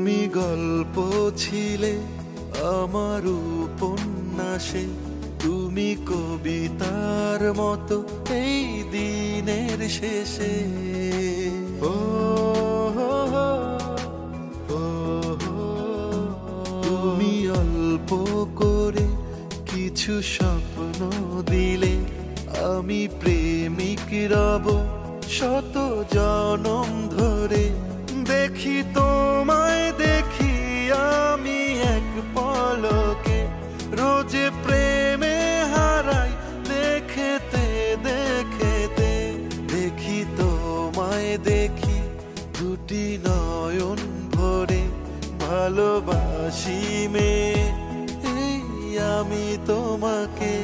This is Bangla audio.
তুমি গল্প ছিলে আমার উপন্যাসে, তুমি কবিতার মতো এই দিনের শেষে। ও তুমি অল্প করে কিছু স্বপ্ন দিলে, আমি প্রেমিক রব শত জনম ধরে। দেখি তোমায় দেখি আমি এক পলকে, রোজে প্রেমে হারাই দেখতে দেখতে। দেখি তোমায় দেখি দুটি নয়ন ভরে, ভালোবাসি মেয়ে এই আমি তোমাকে।